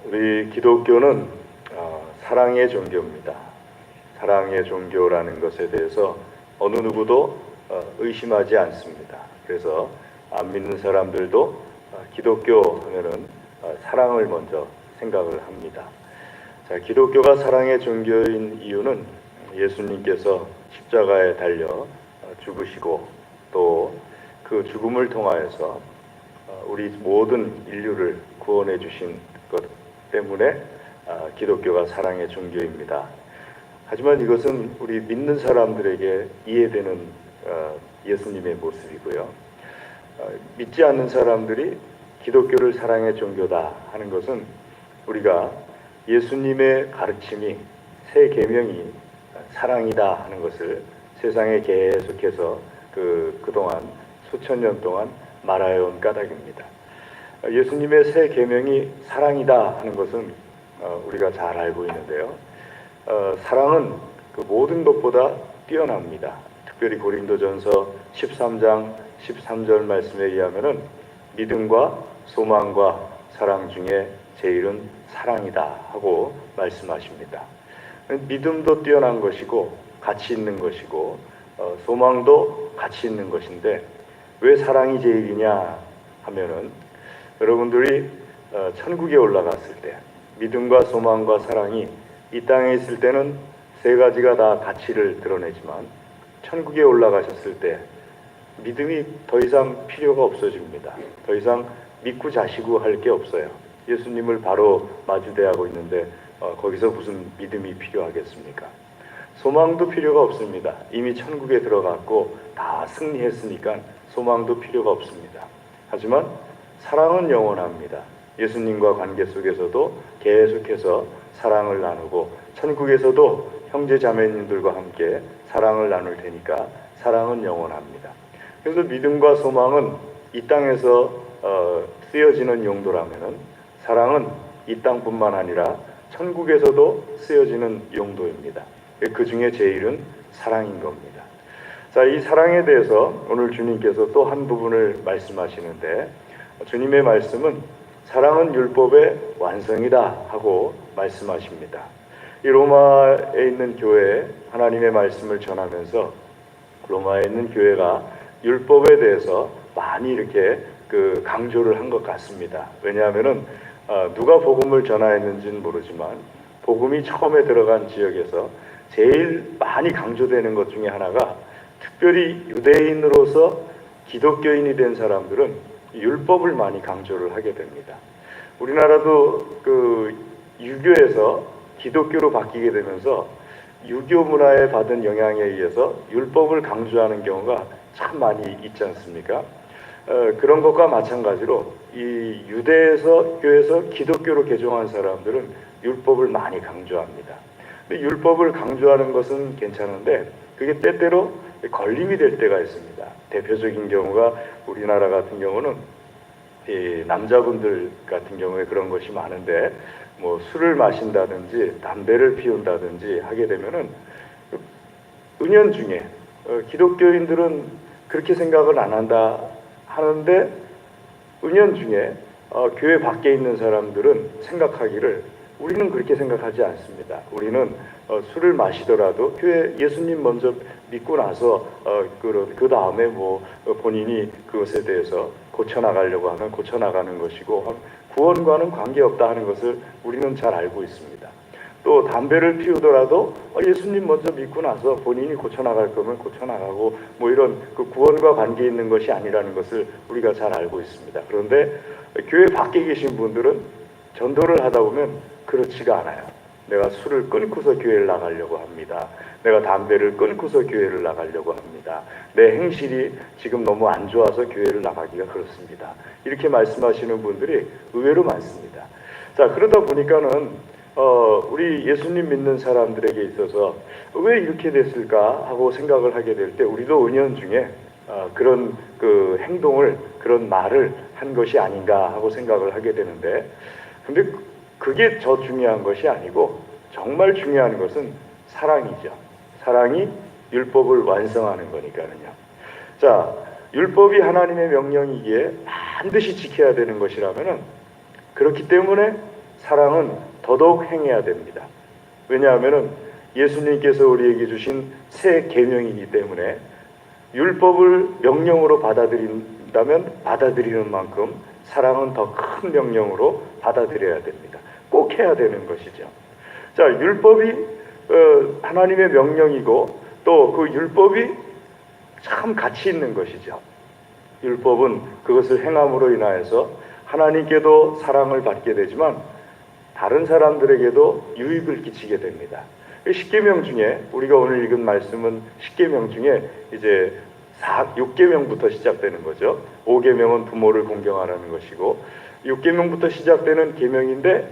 우리 기독교는 사랑의 종교입니다. 사랑의 종교라는 것에 대해서 어느 누구도 의심하지 않습니다. 그래서 안 믿는 사람들도 기독교 하면은 사랑을 먼저 생각을 합니다. 자, 기독교가 사랑의 종교인 이유는 예수님께서 십자가에 달려 죽으시고 또 그 죽음을 통하여서 우리 모든 인류를 구원해 주신 것 때문에 기독교가 사랑의 종교입니다. 하지만 이것은 우리 믿는 사람들에게 이해되는 예수님의 모습이고요. 믿지 않는 사람들이 기독교를 사랑의 종교다 하는 것은 우리가 예수님의 가르침이 새 계명이 사랑이다 하는 것을 세상에 계속해서 그동안 수천 년 동안 말하여온 까닭입니다. 예수님의 새 계명이 사랑이다 하는 것은 우리가 잘 알고 있는데요. 사랑은 그 모든 것보다 뛰어납니다. 특별히 고린도전서 13장 13절 말씀에 의하면은 믿음과 소망과 사랑 중에 제일은 사랑이다 하고 말씀하십니다. 믿음도 뛰어난 것이고 가치 있는 것이고 소망도 가치 있는 것인데 왜 사랑이 제일이냐 하면은 여러분들이 천국에 올라갔을 때 믿음과 소망과 사랑이 이 땅에 있을 때는 세 가지가 다 가치를 드러내지만 천국에 올라가셨을 때 믿음이 더 이상 필요가 없어집니다. 더 이상 믿고 자시고 할 게 없어요. 예수님을 바로 마주대하고 있는데 거기서 무슨 믿음이 필요하겠습니까? 소망도 필요가 없습니다. 이미 천국에 들어갔고 다 승리했으니까 소망도 필요가 없습니다. 하지만 사랑은 영원합니다. 예수님과 관계 속에서도 계속해서 사랑을 나누고 천국에서도 형제 자매님들과 함께 사랑을 나눌 테니까 사랑은 영원합니다. 그래서 믿음과 소망은 이 땅에서 쓰여지는 용도라면은 사랑은 이 땅뿐만 아니라 천국에서도 쓰여지는 용도입니다. 그 중에 제일은 사랑인 겁니다. 자, 이 사랑에 대해서 오늘 주님께서 또 한 부분을 말씀하시는데 주님의 말씀은 사랑은 율법의 완성이다 하고 말씀하십니다. 이 로마에 있는 교회에 하나님의 말씀을 전하면서 로마에 있는 교회가 율법에 대해서 많이 이렇게 강조를 한 것 같습니다. 왜냐하면은 누가 복음을 전하였는지는 모르지만 복음이 처음에 들어간 지역에서 제일 많이 강조되는 것 중에 하나가 특별히 유대인으로서 기독교인이 된 사람들은 율법을 많이 강조를 하게 됩니다. 우리나라도 유교에서 기독교로 바뀌게 되면서 유교 문화에 받은 영향에 의해서 율법을 강조하는 경우가 참 많이 있지 않습니까? 그런 것과 마찬가지로 이 유대교에서 기독교로 개종한 사람들은 율법을 많이 강조합니다. 근데 율법을 강조하는 것은 괜찮은데 그게 때때로 걸림이 될 때가 있습니다. 대표적인 경우가 우리나라 같은 경우는 이 남자분들 같은 경우에 그런 것이 많은데 뭐 술을 마신다든지 담배를 피운다든지 하게 되면은 은연중에 기독교인들은 그렇게 생각을 안 한다 하는데 은연중에 교회 밖에 있는 사람들은 생각하기를 우리는 그렇게 생각하지 않습니다. 우리는 술을 마시더라도 교회 예수님 먼저 믿고 나서 그 다음에 뭐 본인이 그것에 대해서 고쳐나가려고 하면 고쳐나가는 것이고 구원과는 관계없다 하는 것을 우리는 잘 알고 있습니다. 또 담배를 피우더라도 예수님 먼저 믿고 나서 본인이 고쳐나갈 거면 고쳐나가고 뭐 이런 구원과 관계 있는 것이 아니라는 것을 우리가 잘 알고 있습니다. 그런데 교회 밖에 계신 분들은 전도를 하다 보면 그렇지가 않아요. 내가 술을 끊고서 교회를 나가려고 합니다. 내가 담배를 끊고서 교회를 나가려고 합니다. 내 행실이 지금 너무 안 좋아서 교회를 나가기가 그렇습니다. 이렇게 말씀하시는 분들이 의외로 많습니다. 자, 그러다 보니까는 우리 예수님 믿는 사람들에게 있어서 왜 이렇게 됐을까 하고 생각을 하게 될 때 우리도 은연중에 그런 행동을 그런 말을 한 것이 아닌가 하고 생각을 하게 되는데 근데 그게 저 중요한 것이 아니고 정말 중요한 것은 사랑이죠. 사랑이 율법을 완성하는 거니까는요. 자, 율법이 하나님의 명령이기에 반드시 지켜야 되는 것이라면은 그렇기 때문에 사랑은 더더욱 행해야 됩니다. 왜냐하면 예수님께서 우리에게 주신 새 계명이기 때문에 율법을 명령으로 받아들인다면 받아들이는 만큼 사랑은 더 큰 명령으로 받아들여야 됩니다. 꼭 해야 되는 것이죠. 자, 율법이 하나님의 명령이고 또 그 율법이 참 가치 있는 것이죠. 율법은 그것을 행함으로 인하여서 하나님께도 사랑을 받게 되지만 다른 사람들에게도 유익을 끼치게 됩니다. 10계명 중에 우리가 오늘 읽은 말씀은 10계명 중에 이제 6계명부터 시작되는 거죠. 5계명은 부모를 공경하라는 것이고 6계명부터 시작되는 계명인데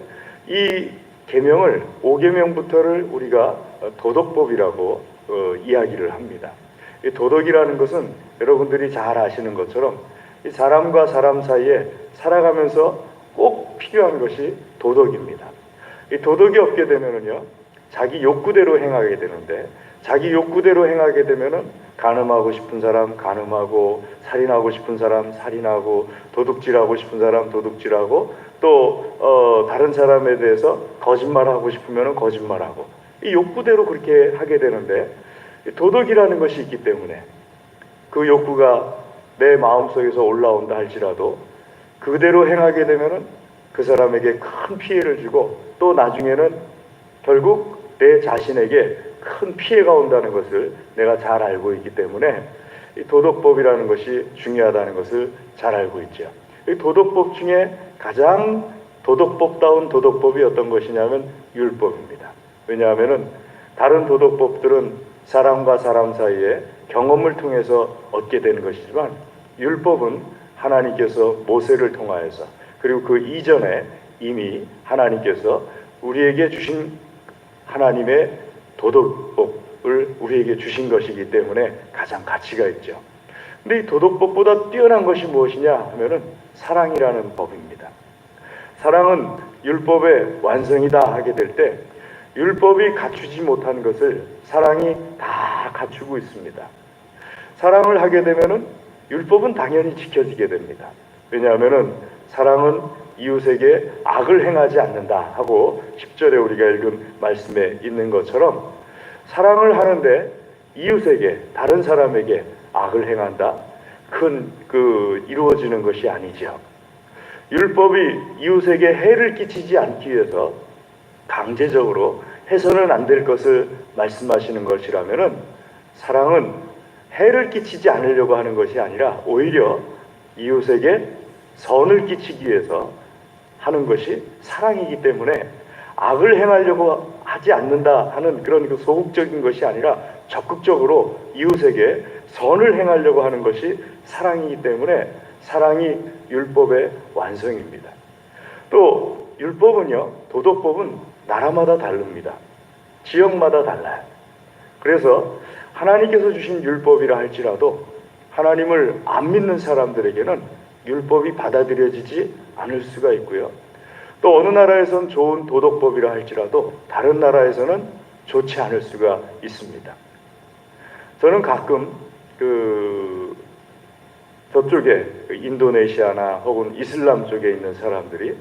이 계명을 5계명부터를 우리가 도덕법이라고 이야기를 합니다. 이 도덕이라는 것은 여러분들이 잘 아시는 것처럼 이 사람과 사람 사이에 살아가면서 꼭 필요한 것이 도덕입니다. 이 도덕이 없게 되면은요, 자기 욕구대로 행하게 되는데, 자기 욕구대로 행하게 되면은 간음하고 싶은 사람 간음하고, 살인하고 싶은 사람 살인하고, 도둑질하고 싶은 사람 도둑질하고, 또 다른 사람에 대해서 거짓말하고 싶으면은 거짓말하고, 이 욕구대로 그렇게 하게 되는데, 도덕이라는 것이 있기 때문에 그 욕구가 내 마음속에서 올라온다 할지라도 그대로 행하게 되면은 그 사람에게 큰 피해를 주고 또 나중에는 결국 내 자신에게 큰 피해가 온다는 것을 내가 잘 알고 있기 때문에 이 도덕법이라는 것이 중요하다는 것을 잘 알고 있죠. 이 도덕법 중에 가장 도덕법다운 도덕법이 어떤 것이냐면 율법입니다. 왜냐하면은 다른 도덕법들은 사람과 사람 사이에 경험을 통해서 얻게 되는 것이지만 율법은 하나님께서 모세를 통하여서 그리고 그 이전에 이미 하나님께서 우리에게 주신 하나님의 도덕법을 우리에게 주신 것이기 때문에 가장 가치가 있죠. 근데 이 도덕법보다 뛰어난 것이 무엇이냐 하면은 사랑이라는 법입니다. 사랑은 율법의 완성이다 하게 될 때 율법이 갖추지 못한 것을 사랑이 다 갖추고 있습니다. 사랑을 하게 되면은 율법은 당연히 지켜지게 됩니다. 왜냐하면은 사랑은 이웃에게 악을 행하지 않는다 하고 10절에 우리가 읽은 말씀에 있는 것처럼 사랑을 하는데 이웃에게 다른 사람에게 악을 행한다 이루어지는 것이 아니죠. 율법이 이웃에게 해를 끼치지 않기 위해서 강제적으로 해서는 안 될 것을 말씀하시는 것이라면은 사랑은 해를 끼치지 않으려고 하는 것이 아니라 오히려 이웃에게 선을 끼치기 위해서 하는 것이 사랑이기 때문에 악을 행하려고 하지 않는다 하는 그런 소극적인 것이 아니라 적극적으로 이웃에게 선을 행하려고 하는 것이 사랑이기 때문에 사랑이 율법의 완성입니다. 또 율법은요, 도덕법은 나라마다 다릅니다. 지역마다 달라요. 그래서 하나님께서 주신 율법이라 할지라도 하나님을 안 믿는 사람들에게는 율법이 받아들여지지 않을 수가 있고요. 또 어느 나라에선 좋은 도덕법이라 할지라도 다른 나라에서는 좋지 않을 수가 있습니다. 저는 가끔 저쪽에 인도네시아나 혹은 이슬람 쪽에 있는 사람들이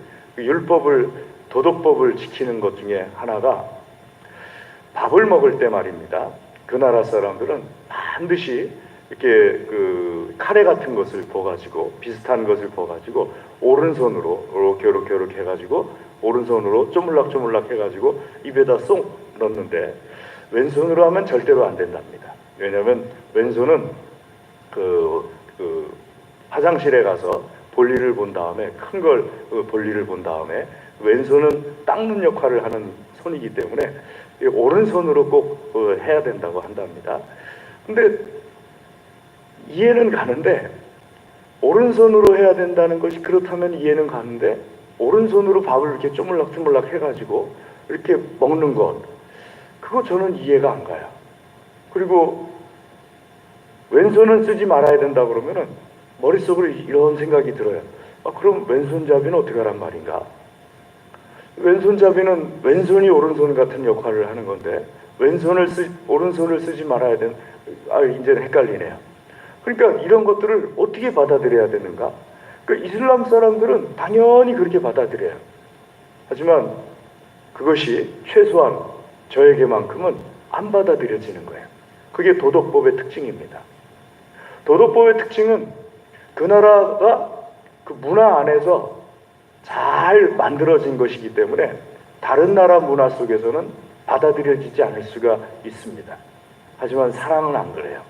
도덕법을 지키는 것 중에 하나가 밥을 먹을 때 말입니다. 그 나라 사람들은 반드시 이렇게 카레 같은 것을 부어가지고 비슷한 것을 부어가지고 오른손으로 이렇게 해가지고 오른손으로 쪼물락쪼물락 해가지고 입에다 쏙 넣는데 왼손으로 하면 절대로 안 된답니다. 왜냐하면 왼손은 화장실에 가서 볼일을 본 다음에 큰 걸 볼일을 본 다음에 왼손은 닦는 역할을 하는 손이기 때문에 오른손으로 꼭 해야 된다고 한답니다. 근데 이해는 가는데 오른손으로 해야 된다는 것이 그렇다면 이해는 가는데 오른손으로 밥을 이렇게 쪼물락쪼물락 해가지고 이렇게 먹는 것 그거 저는 이해가 안 가요. 그리고 왼손은 쓰지 말아야 된다 그러면은 머릿속으로 이런 생각이 들어요. 그럼 왼손잡이는 어떻게 하란 말인가? 왼손잡이는 왼손이 오른손 같은 역할을 하는 건데 오른손을 쓰지 말아야 되는 이제는 헷갈리네요. 그러니까 이런 것들을 어떻게 받아들여야 되는가? 이슬람 사람들은 당연히 그렇게 받아들여요. 하지만 그것이 최소한 저에게만큼은 안 받아들여지는 거예요. 그게 도덕법의 특징입니다. 도덕법의 특징은 그 나라가 그 문화 안에서 잘 만들어진 것이기 때문에 다른 나라 문화 속에서는 받아들여지지 않을 수가 있습니다. 하지만 사랑은 안 그래요.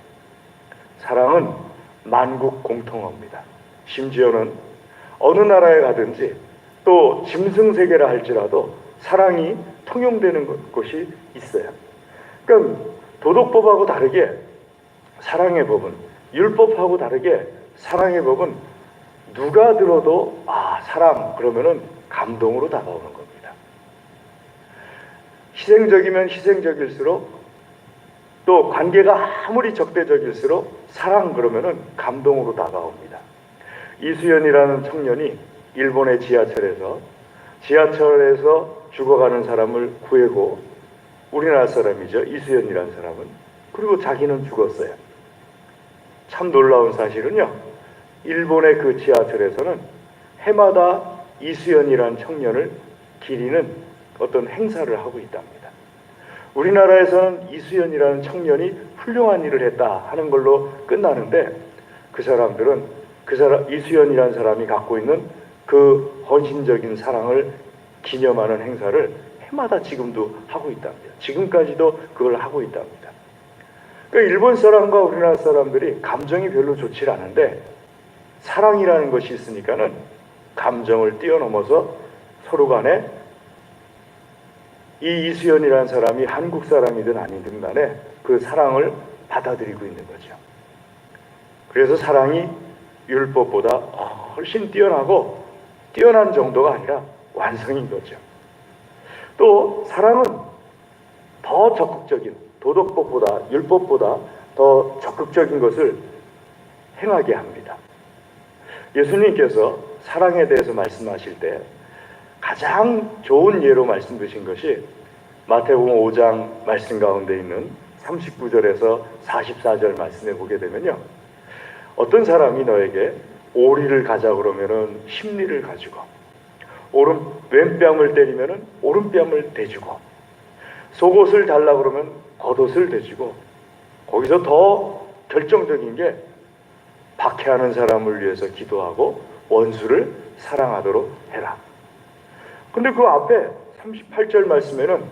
사랑은 만국 공통어입니다. 심지어는 어느 나라에 가든지 또 짐승세계라 할지라도 사랑이 통용되는 것이 있어요. 그러니까 도덕법하고 다르게 사랑의 법은, 율법하고 다르게 사랑의 법은 누가 들어도 사랑 그러면은 감동으로 다가오는 겁니다. 희생적이면 희생적일수록, 또 관계가 아무리 적대적일수록 사랑 그러면은 감동으로 다가옵니다. 이수연이라는 청년이 일본의 지하철에서 죽어가는 사람을 구해고, 우리나라 사람이죠. 이수연이라는 사람은. 그리고 자기는 죽었어요. 참 놀라운 사실은요, 일본의 그 지하철에서는 해마다 이수연이라는 청년을 기리는 어떤 행사를 하고 있답니다. 우리나라에서는 이수연이라는 청년이 훌륭한 일을 했다 하는 걸로 끝나는데, 그 사람들은 이수연이라는 사람이 갖고 있는 그 헌신적인 사랑을 기념하는 행사를 해마다 지금도 하고 있답니다. 지금까지도 그걸 하고 있답니다. 그러니까 일본 사람과 우리나라 사람들이 감정이 별로 좋지 않은데 사랑이라는 것이 있으니까는 감정을 뛰어넘어서 서로 간에 이 이수연이라는 사람이 한국 사람이든 아니든 간에 그 사랑을 받아들이고 있는 거죠. 그래서 사랑이 율법보다 훨씬 뛰어난 정도가 아니라 완성인 거죠. 또 사랑은 더 적극적인, 도덕법보다, 율법보다 더 적극적인 것을 행하게 합니다. 예수님께서 사랑에 대해서 말씀하실 때 가장 좋은 예로 말씀 드신 것이 마태복음 5장 말씀 가운데 있는 39절에서 44절 말씀에 보게 되면요, 어떤 사람이 너에게 오리를 가자 그러면은 십리를 가지고, 왼뺨을 때리면은 오른뺨을 대주고, 속옷을 달라 그러면 겉옷을 대주고, 거기서 더 결정적인 게 박해하는 사람을 위해서 기도하고 원수를 사랑하도록 해라. 근데 그 앞에 38절 말씀에는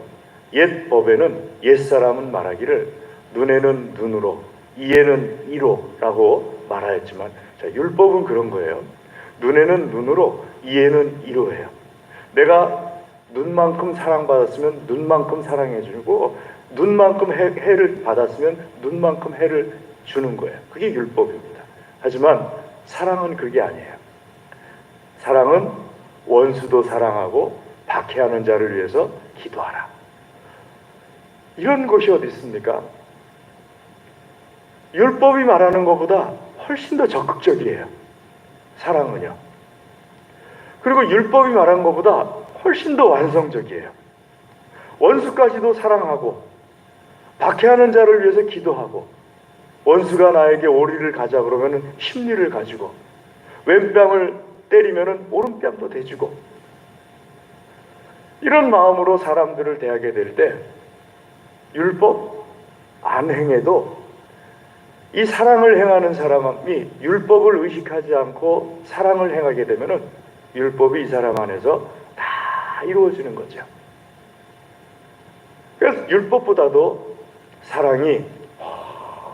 옛 법에는 옛사람은 말하기를 눈에는 눈으로 이에는 이로라고 말하였지만, 자, 율법은 그런 거예요. 눈에는 눈으로 이에는 이로예요. 내가 눈만큼 사랑받았으면 눈만큼 사랑해주고, 눈만큼 해를 받았으면 눈만큼 해를 주는 거예요. 그게 율법입니다. 하지만 사랑은 그게 아니에요. 사랑은 원수도 사랑하고 박해하는 자를 위해서 기도하라. 이런 것이 어디 있습니까? 율법이 말하는 것보다 훨씬 더 적극적이에요. 사랑은요. 그리고 율법이 말하는 것보다 훨씬 더 완성적이에요. 원수까지도 사랑하고 박해하는 자를 위해서 기도하고, 원수가 나에게 오리를 가자 그러면 십리를 가지고, 왼뺨을 때리면 오른뺨도 대주고, 이런 마음으로 사람들을 대하게 될 때 율법 안 행해도 이 사랑을 행하는 사람이 율법을 의식하지 않고 사랑을 행하게 되면 율법이 이 사람 안에서 다 이루어지는 거죠. 그래서 율법보다도 사랑이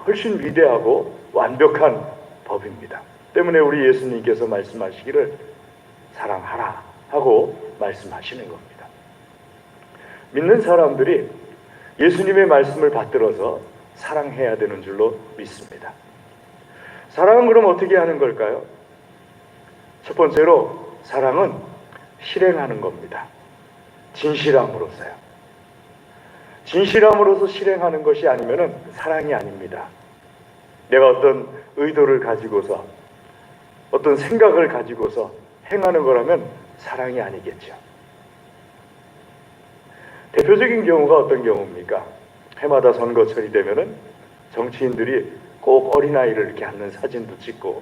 훨씬 위대하고 완벽한 법입니다. 때문에 우리 예수님께서 말씀하시기를 사랑하라 하고 말씀하시는 겁니다. 믿는 사람들이 예수님의 말씀을 받들어서 사랑해야 되는 줄로 믿습니다. 사랑은 그럼 어떻게 하는 걸까요? 첫 번째로 사랑은 실행하는 겁니다. 진실함으로써요. 진실함으로써 실행하는 것이 아니면 사랑이 아닙니다. 내가 어떤 의도를 가지고서, 어떤 생각을 가지고서 행하는 거라면 사랑이 아니겠죠. 대표적인 경우가 어떤 경우입니까? 해마다 선거철이 되면은 정치인들이 꼭 어린아이를 이렇게 앉는 사진도 찍고,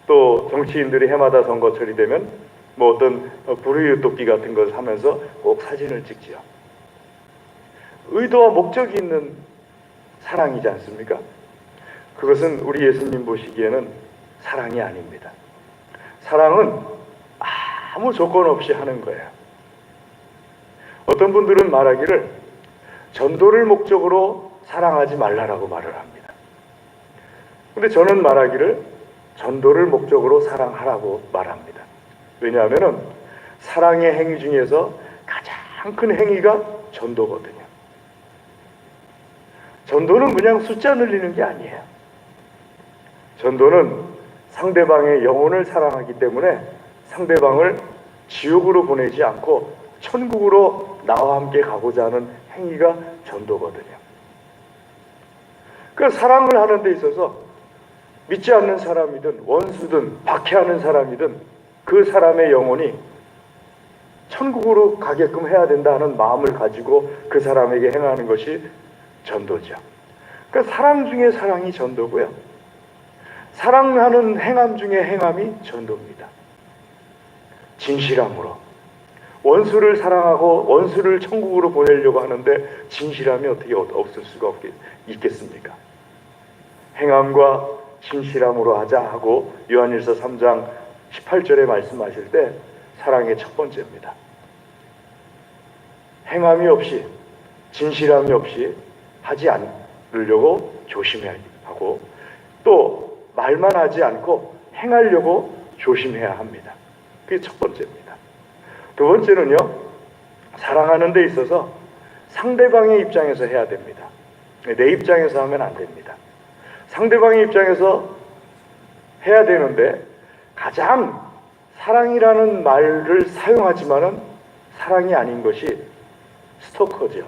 또 정치인들이 해마다 선거철이 되면 뭐 어떤 부르유토끼 같은 걸 하면서 꼭 사진을 찍지요. 의도와 목적이 있는 사랑이지 않습니까? 그것은 우리 예수님 보시기에는 사랑이 아닙니다. 사랑은 아무 조건 없이 하는 거예요. 어떤 분들은 말하기를 전도를 목적으로 사랑하지 말라라고 말을 합니다. 근데 저는 말하기를 전도를 목적으로 사랑하라고 말합니다. 왜냐하면 사랑의 행위 중에서 가장 큰 행위가 전도거든요. 전도는 그냥 숫자 늘리는 게 아니에요. 전도는 상대방의 영혼을 사랑하기 때문에 상대방을 지옥으로 보내지 않고 천국으로 나와 함께 가고자 하는 행위가 전도거든요. 그 사랑을 하는 데 있어서 믿지 않는 사람이든 원수든 박해하는 사람이든 그 사람의 영혼이 천국으로 가게끔 해야 된다 하는 마음을 가지고 그 사람에게 행하는 것이 전도죠. 그러니까 사랑 중에 사랑이 전도고요. 사랑하는 행함 중에 행함이 전도입니다. 진실함으로. 원수를 사랑하고 원수를 천국으로 보내려고 하는데 진실함이 어떻게 없을 수가 있겠습니까? 행함과 진실함으로 하자 하고 요한일서 3장 18절에 말씀하실 때 사랑의 첫 번째입니다. 행함이 없이 진실함이 없이 하지 않으려고 조심해야 하고 또 말만 하지 않고 행하려고 조심해야 합니다. 그게 첫 번째입니다. 두 번째는요, 사랑하는 데 있어서 상대방의 입장에서 해야 됩니다. 내 입장에서 하면 안 됩니다. 상대방의 입장에서 해야 되는데 가장 사랑이라는 말을 사용하지만은 사랑이 아닌 것이 스토커죠.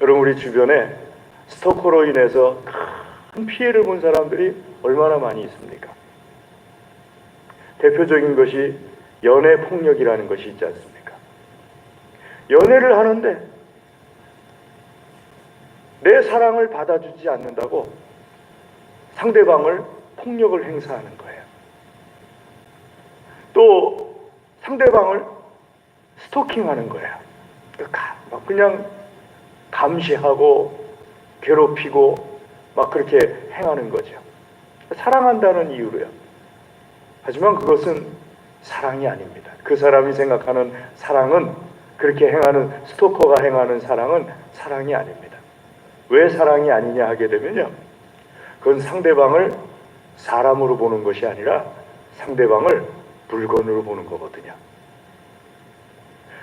여러분, 우리 주변에 스토커로 인해서 큰 피해를 본 사람들이 얼마나 많이 있습니까? 대표적인 것이 연애 폭력이라는 것이 있지 않습니까? 연애를 하는데 내 사랑을 받아주지 않는다고 상대방을 폭력을 행사하는 거예요. 또 상대방을 스토킹하는 거예요. 그냥 감시하고 괴롭히고 막 그렇게 행하는 거죠. 사랑한다는 이유로요. 하지만 그것은 사랑이 아닙니다. 그 사람이 생각하는 사랑은, 그렇게 행하는 스토커가 행하는 사랑은 사랑이 아닙니다. 왜 사랑이 아니냐 하게 되면요, 그건 상대방을 사람으로 보는 것이 아니라 상대방을 물건으로 보는 거거든요.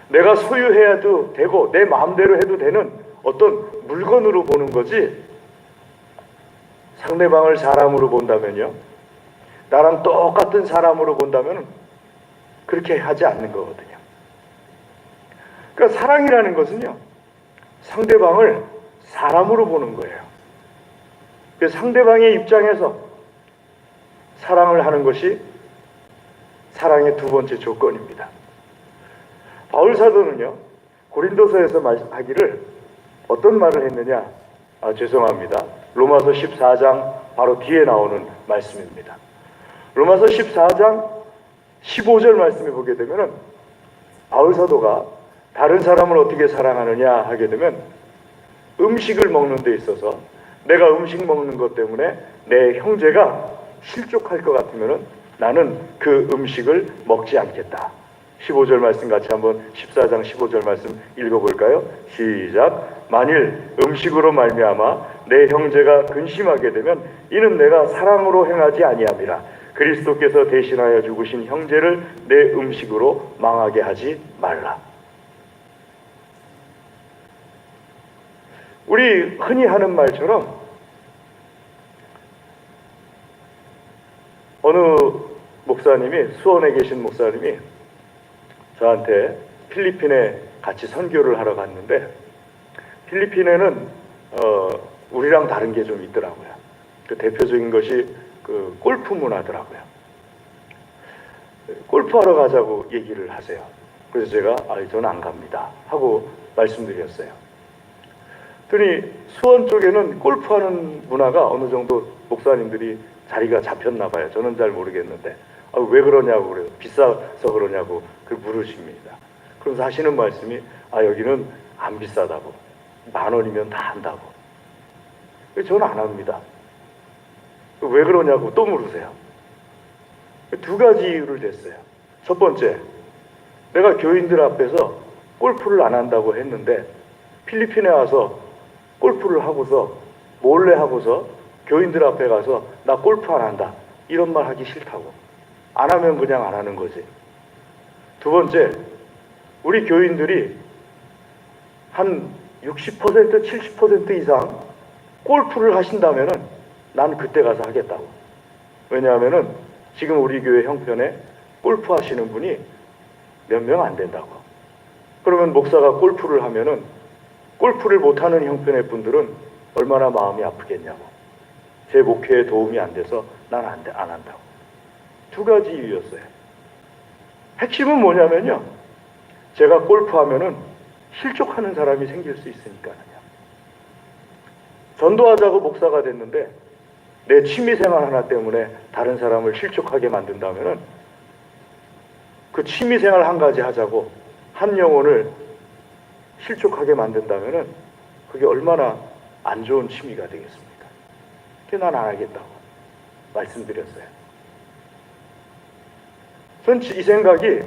내가 소유해야도 되고 내 마음대로 해도 되는 어떤 물건으로 보는 거지, 상대방을 사람으로 본다면요, 나랑 똑같은 사람으로 본다면 그렇게 하지 않는 거거든요. 그러니까 사랑이라는 것은요, 상대방을 사람으로 보는 거예요. 그래서 상대방의 입장에서 사랑을 하는 것이 사랑의 두 번째 조건입니다. 바울 사도는요, 고린도서에서 하기를 어떤 말을 했느냐? 죄송합니다. 로마서 14장 바로 뒤에 나오는 말씀입니다. 로마서 14장 15절 말씀을 보게 되면 바울 사도가 다른 사람을 어떻게 사랑하느냐 하게 되면 음식을 먹는 데 있어서 내가 음식 먹는 것 때문에 내 형제가 실족할 것 같으면 나는 그 음식을 먹지 않겠다. 15절 말씀 같이 한번 14장 15절 말씀 읽어볼까요? 시작. 만일 음식으로 말미암아 내 형제가 근심하게 되면 이는 내가 사랑으로 행하지 아니함이라. 그리스도께서 대신하여 죽으신 형제를 내 음식으로 망하게 하지 말라. 우리 흔히 하는 말처럼 어느 목사님이, 수원에 계신 목사님이 저한테 필리핀에 같이 선교를 하러 갔는데, 필리핀에는 우리랑 다른 게 좀 있더라고요. 그 대표적인 것이 그 골프 문화더라고요. 골프하러 가자고 얘기를 하세요. 그래서 제가 저는 안 갑니다 하고 말씀드렸어요. 그랬더니 수원 쪽에는 골프하는 문화가 어느 정도 목사님들이 자리가 잡혔나 봐요. 저는 잘 모르겠는데 왜 그러냐고 그래요. 비싸서 그러냐고 그 물으십니다. 그러면서 하시는 말씀이 여기는 안 비싸다고. 10,000원이면 다 한다고. 저는 안 합니다. 왜 그러냐고 또 물으세요. 두 가지 이유를 댔어요. 첫 번째, 내가 교인들 앞에서 골프를 안 한다고 했는데 필리핀에 와서 골프를 하고서 몰래 하고서 교인들 앞에 가서 나 골프 안 한다 이런 말 하기 싫다고. 안 하면 그냥 안 하는 거지. 두 번째, 우리 교인들이 한 60% 70% 이상 골프를 하신다면은 난 그때 가서 하겠다고. 왜냐하면은 지금 우리 교회 형편에 골프 하시는 분이 몇 명 안 된다고. 그러면 목사가 골프를 하면은 골프를 못하는 형편의 분들은 얼마나 마음이 아프겠냐고. 제 목회에 도움이 안 돼서 난 안 한다고. 두 가지 이유였어요. 핵심은 뭐냐면요, 제가 골프하면은 실족하는 사람이 생길 수 있으니까요. 전도하자고 목사가 됐는데 내 취미생활 하나 때문에 다른 사람을 실족하게 만든다면은, 그 취미생활 한 가지 하자고 한 영혼을 실족하게 만든다면은 그게 얼마나 안 좋은 취미가 되겠습니까? 그게 난 안 하겠다고 말씀드렸어요. 전 이 생각이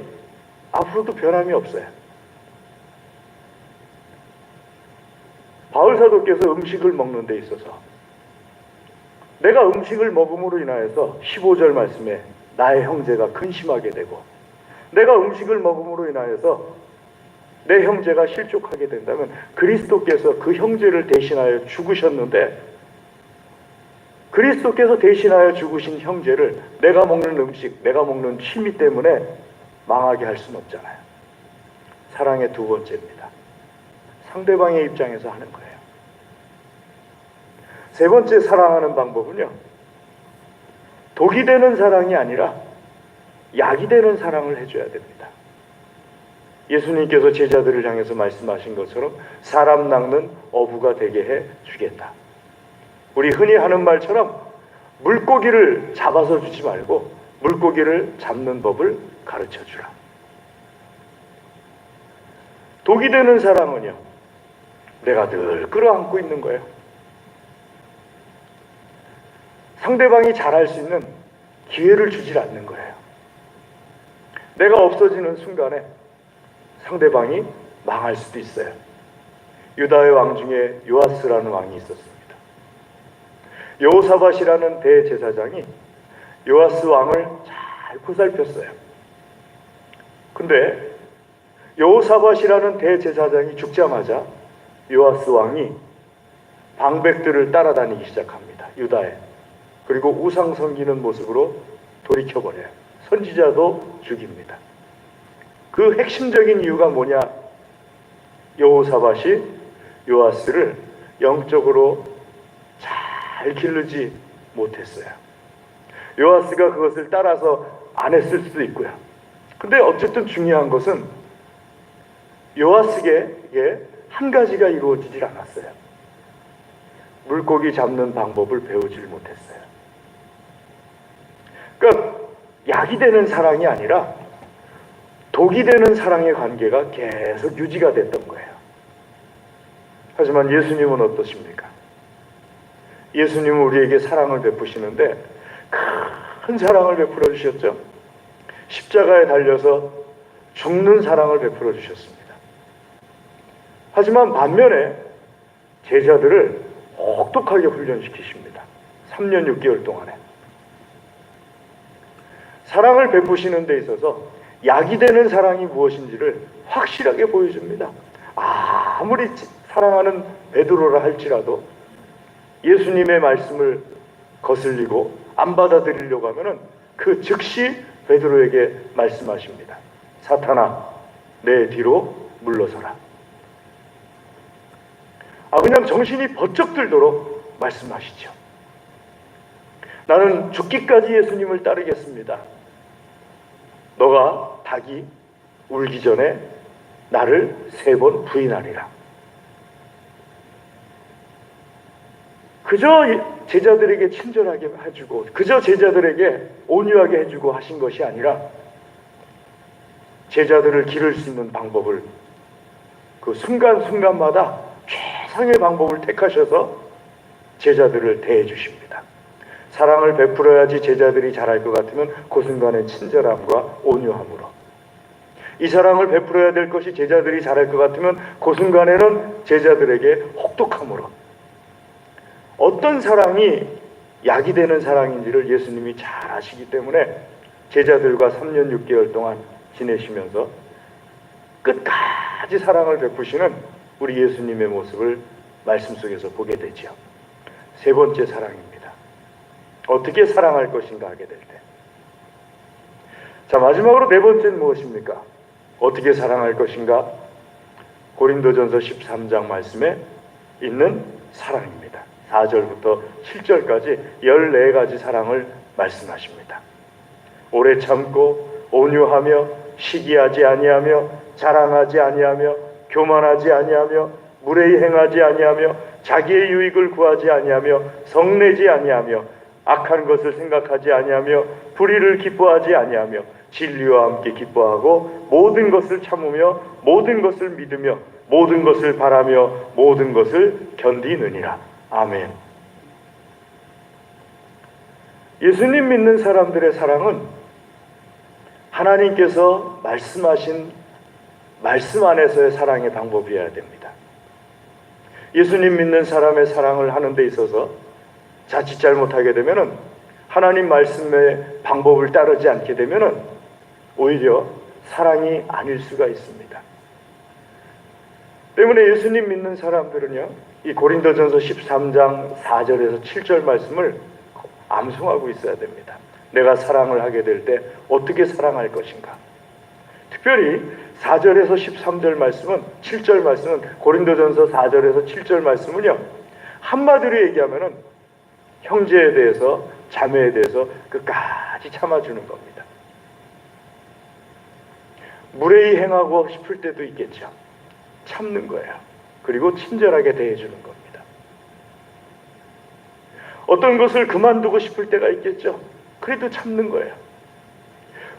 앞으로도 변함이 없어요. 바울 사도께서 음식을 먹는 데 있어서 내가 음식을 먹음으로 인하여서 15절 말씀에 나의 형제가 근심하게 되고, 내가 음식을 먹음으로 인하여서 내 형제가 실족하게 된다면 그리스도께서 그 형제를 대신하여 죽으셨는데, 그리스도께서 대신하여 죽으신 형제를 내가 먹는 음식, 내가 먹는 취미 때문에 망하게 할 수는 없잖아요. 사랑의 두 번째입니다. 상대방의 입장에서 하는 거예요. 세 번째 사랑하는 방법은요, 독이 되는 사랑이 아니라 약이 되는 사랑을 해줘야 됩니다. 예수님께서 제자들을 향해서 말씀하신 것처럼 사람 낚는 어부가 되게 해 주겠다. 우리 흔히 하는 말처럼 물고기를 잡아서 주지 말고 물고기를 잡는 법을 가르쳐 주라. 독이 되는 사랑은요, 내가 늘 끌어안고 있는 거예요. 상대방이 잘할 수 있는 기회를 주질 않는 거예요. 내가 없어지는 순간에 상대방이 망할 수도 있어요. 유다의 왕 중에 요아스라는 왕이 있었습니다. 여호사밧이라는 대제사장이 요아스 왕을 잘 보살폈어요. 근데 여호사밧이라는 대제사장이 죽자마자 요아스 왕이 방백들을 따라다니기 시작합니다. 유다에. 그리고 우상 섬기는 모습으로 돌이켜버려요. 선지자도 죽입니다. 그 핵심적인 이유가 뭐냐? 여호사밧이 요아스를 영적으로 잘 기르지 못했어요. 요아스가 그것을 따라서 안 했을 수도 있고요. 근데 어쨌든 중요한 것은 요아스에게 한 가지가 이루어지질 않았어요. 물고기 잡는 방법을 배우질 못했어요. 그러니까 약이 되는 사랑이 아니라 독이 되는 사랑의 관계가 계속 유지가 됐던 거예요. 하지만 예수님은 어떠십니까? 예수님은 우리에게 사랑을 베푸시는데 큰 사랑을 베풀어 주셨죠. 십자가에 달려서 죽는 사랑을 베풀어 주셨습니다. 하지만 반면에 제자들을 혹독하게 훈련시키십니다. 3년 6개월 동안에. 사랑을 베푸시는 데 있어서 약이 되는 사랑이 무엇인지를 확실하게 보여줍니다. 아무리 사랑하는 베드로라 할지라도 예수님의 말씀을 거슬리고 안 받아들이려고 하면은 그 즉시 베드로에게 말씀하십니다. 사탄아, 내 뒤로 물러서라. 그냥 정신이 번쩍 들도록 말씀하시죠. 나는 죽기까지 예수님을 따르겠습니다. 너가 닭이 울기 전에 나를 3번 부인하리라. 그 그저 제자들에게 친절하게 해주고 그저 제자들에게 온유하게 해주고 하신 것이 아니라 제자들을 기를 수 있는 방법을 그 순간순간마다 최상의 방법을 택하셔서 제자들을 대해 주십니다. 사랑을 베풀어야지 제자들이 잘할 것 같으면 그 순간에 친절함과 온유함으로, 이 사랑을 베풀어야 될 것이 제자들이 잘할 것 같으면 그 순간에는 제자들에게 혹독함으로, 어떤 사랑이 약이 되는 사랑인지를 예수님이 잘 아시기 때문에 제자들과 3년 6개월 동안 지내시면서 끝까지 사랑을 베푸시는 우리 예수님의 모습을 말씀 속에서 보게 되죠. 세 번째 사랑입니다. 어떻게 사랑할 것인가 하게 될 때. 자, 마지막으로 네 번째는 무엇입니까? 어떻게 사랑할 것인가? 고린도전서 13장 말씀에 있는 사랑입니다. 4절부터 7절까지 14가지 사랑을 말씀하십니다. 오래 참고 온유하며 시기하지 아니하며 자랑하지 아니하며 교만하지 아니하며 무례히 행하지 아니하며 자기의 유익을 구하지 아니하며 성내지 아니하며 악한 것을 생각하지 아니하며 불의를 기뻐하지 아니하며 진리와 함께 기뻐하고 모든 것을 참으며 모든 것을 믿으며 모든 것을 바라며 모든 것을 견디느니라. 아멘. 예수님 믿는 사람들의 사랑은 하나님께서 말씀하신 말씀 안에서의 사랑의 방법이어야 됩니다. 예수님 믿는 사람의 사랑을 하는 데 있어서 자칫 잘못하게 되면은, 하나님 말씀의 방법을 따르지 않게 되면은 오히려 사랑이 아닐 수가 있습니다. 때문에 예수님 믿는 사람들은요, 이 고린도전서 13장 4절에서 7절 말씀을 암송하고 있어야 됩니다. 내가 사랑을 하게 될 때 어떻게 사랑할 것인가. 특별히 4절에서 13절 말씀은, 7절 말씀은, 고린도전서 4절에서 7절 말씀은요, 한마디로 얘기하면은 형제에 대해서, 자매에 대해서 끝까지 참아주는 겁니다. 무례히 행하고 싶을 때도 있겠죠. 참는 거예요. 그리고 친절하게 대해주는 겁니다. 어떤 것을 그만두고 싶을 때가 있겠죠. 그래도 참는 거예요.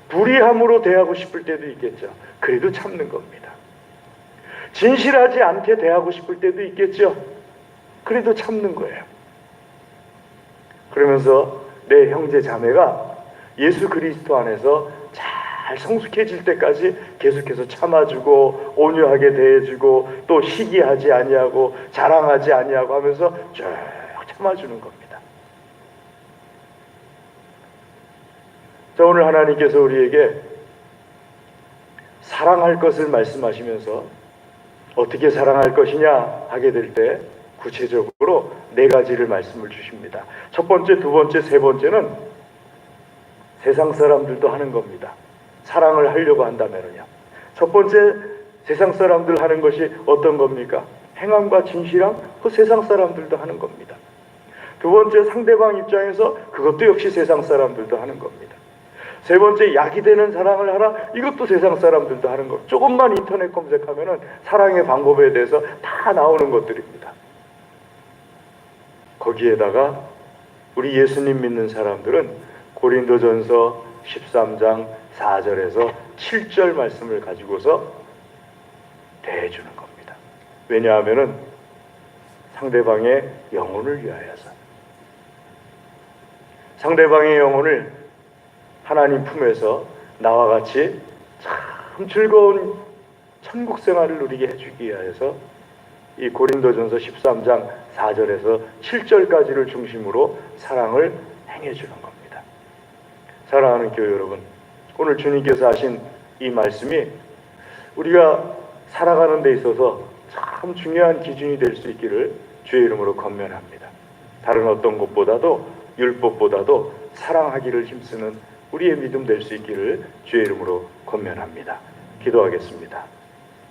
불의함으로 대하고 싶을 때도 있겠죠. 그래도 참는 겁니다. 진실하지 않게 대하고 싶을 때도 있겠죠. 그래도 참는 거예요. 그러면서 내 형제 자매가 예수 그리스도 안에서 잘 성숙해질 때까지 계속해서 참아주고 온유하게 대해주고 또 시기하지 아니하고 자랑하지 아니하고 하면서 쭉 참아주는 겁니다. 자, 오늘 하나님께서 우리에게 사랑할 것을 말씀하시면서 어떻게 사랑할 것이냐 하게 될 때 구체적으로 4가지를 말씀을 주십니다. 첫 번째, 두 번째, 세 번째는 세상 사람들도 하는 겁니다. 사랑을 하려고 한다면요. 첫 번째, 세상 사람들 하는 것이 어떤 겁니까? 행함과 진실함, 그 세상 사람들도 하는 겁니다. 두 번째, 상대방 입장에서 그것도 역시 세상 사람들도 하는 겁니다. 세 번째, 약이 되는 사랑을 하라, 이것도 세상 사람들도 하는 것. 조금만 인터넷 검색하면은 사랑의 방법에 대해서 다 나오는 것들입니다. 거기에다가 우리 예수님 믿는 사람들은 고린도전서 13장 4절에서 7절 말씀을 가지고서 대해주는 겁니다. 왜냐하면은 상대방의 영혼을 위하여서, 상대방의 영혼을 하나님 품에서 나와 같이 참 즐거운 천국 생활을 누리게 해주기 위해서 이 고린도전서 13장 4절에서 7절까지를 중심으로 사랑을 행해주는 겁니다. 사랑하는 교회 여러분, 오늘 주님께서 하신 이 말씀이 우리가 살아가는 데 있어서 참 중요한 기준이 될 수 있기를 주의 이름으로 권면합니다. 다른 어떤 것보다도, 율법보다도 사랑하기를 힘쓰는 우리의 믿음 될 수 있기를 주의 이름으로 권면합니다. 기도하겠습니다.